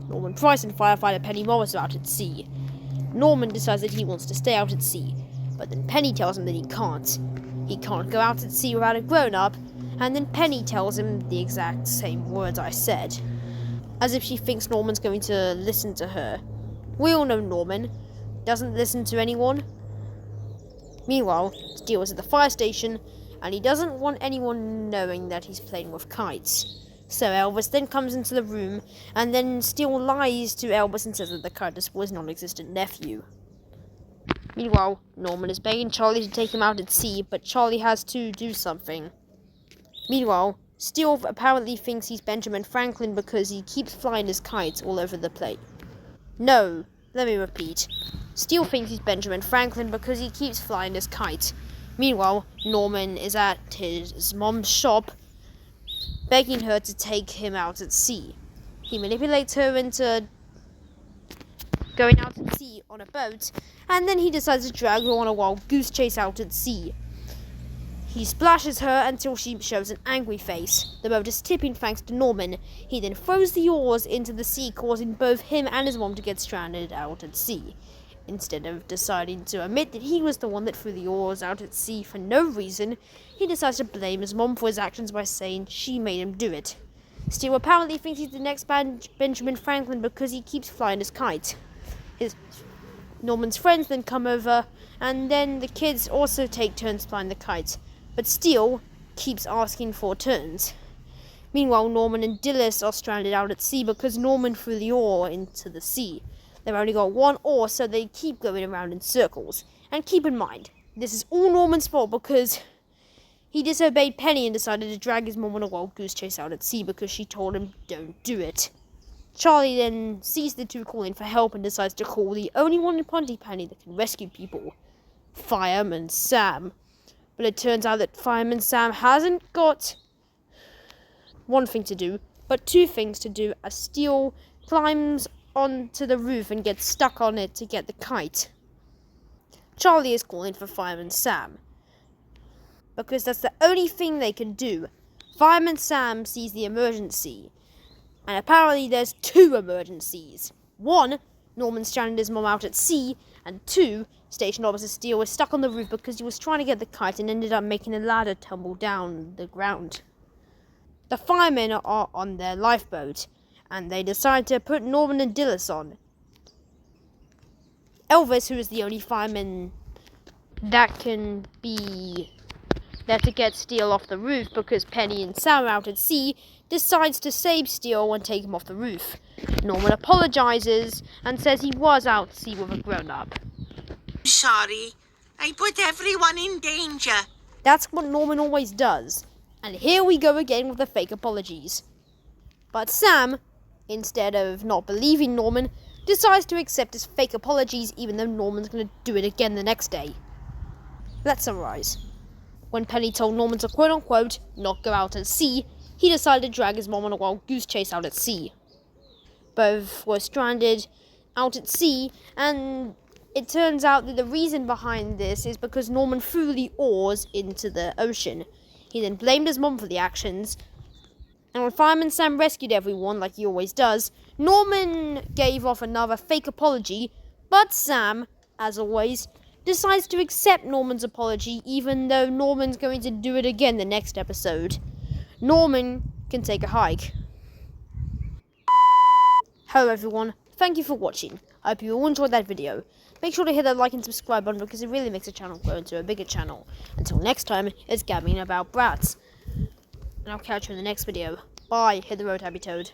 Norman Price and firefighter Penny Morris are out at sea. Norman decides that he wants to stay out at sea, but then Penny tells him that he can't. He can't go out at sea without a grown-up, and then Penny tells him the exact same words I said, as if she thinks Norman's going to listen to her. We all know Norman doesn't listen to anyone. Meanwhile, Steele is at the fire station, and he doesn't want anyone knowing that he's playing with kites. So Elvis then comes into the room, and then Steele lies to Elvis and says that the kite is for his non-existent nephew. Meanwhile, Norman is begging Charlie to take him out at sea, but Charlie has to do something. Meanwhile, Steele apparently thinks he's Benjamin Franklin because he keeps flying his kites all over the place. No, let me repeat. Steele thinks he's Benjamin Franklin because he keeps flying his kite. Meanwhile, Norman is at his mom's shop, begging her to take him out at sea. He manipulates her into going out at sea on a boat, and then he decides to drag her on a wild goose chase out at sea. He splashes her until she shows an angry face. The boat is tipping thanks to Norman. He then throws the oars into the sea, causing both him and his mom to get stranded out at sea. Instead of deciding to admit that he was the one that threw the oars out at sea for no reason, he decides to blame his mom for his actions by saying she made him do it. Steele apparently thinks he's the next Benjamin Franklin because he keeps flying his kite. Norman's friends then come over, and then the kids also take turns flying the kite, but Steele keeps asking for turns. Meanwhile, Norman and Dillis are stranded out at sea because Norman threw the oar into the sea. They've only got one oar, so they keep going around in circles. And keep in mind, this is all Norman's fault because he disobeyed Penny and decided to drag his mom on a wild goose chase out at sea because she told him don't do it. Charlie then sees the two calling for help and decides to call the only one in Pontypanny that can rescue people, Fireman Sam. But it turns out that Fireman Sam hasn't got one thing to do, but two things to do as Steele climbs onto the roof and gets stuck on it to get the kite. Charlie is calling for Fireman Sam, because that's the only thing they can do. Fireman Sam sees the emergency, and apparently there's two emergencies. One, Norman stranded his mom out at sea, and two, Station Officer Steele was stuck on the roof because he was trying to get the kite and ended up making a ladder tumble down the ground. The firemen are on their lifeboat, and they decide to put Norman and Dillis on. Elvis, who is the only fireman that can be there to get Steele off the roof because Penny and Sam are out at sea, decides to save Steele and take him off the roof. Norman apologizes and says he was out at sea with a grown-up. Sorry, I put everyone in danger. That's what Norman always does. And here we go again with the fake apologies. But Sam, instead of not believing Norman, decides to accept his fake apologies even though Norman's going to do it again the next day. Let's summarize. When Penny told Norman to quote-unquote not go out at sea, he decided to drag his mom on a wild goose chase out at sea. Both were stranded out at sea, and it turns out that the reason behind this is because Norman threw the oars into the ocean. He then blamed his mom for the actions, and when Fireman Sam rescued everyone, like he always does, Norman gave off another fake apology, but Sam, as always, decides to accept Norman's apology even though Norman's going to do it again the next episode. Norman can take a hike. Hello everyone, thank you for watching. I hope you all enjoyed that video. Make sure to hit that like and subscribe button because it really makes the channel grow into a bigger channel. Until next time, it's gabbing about brats. And I'll catch you in the next video. Bye, hit the road, Happy Toad.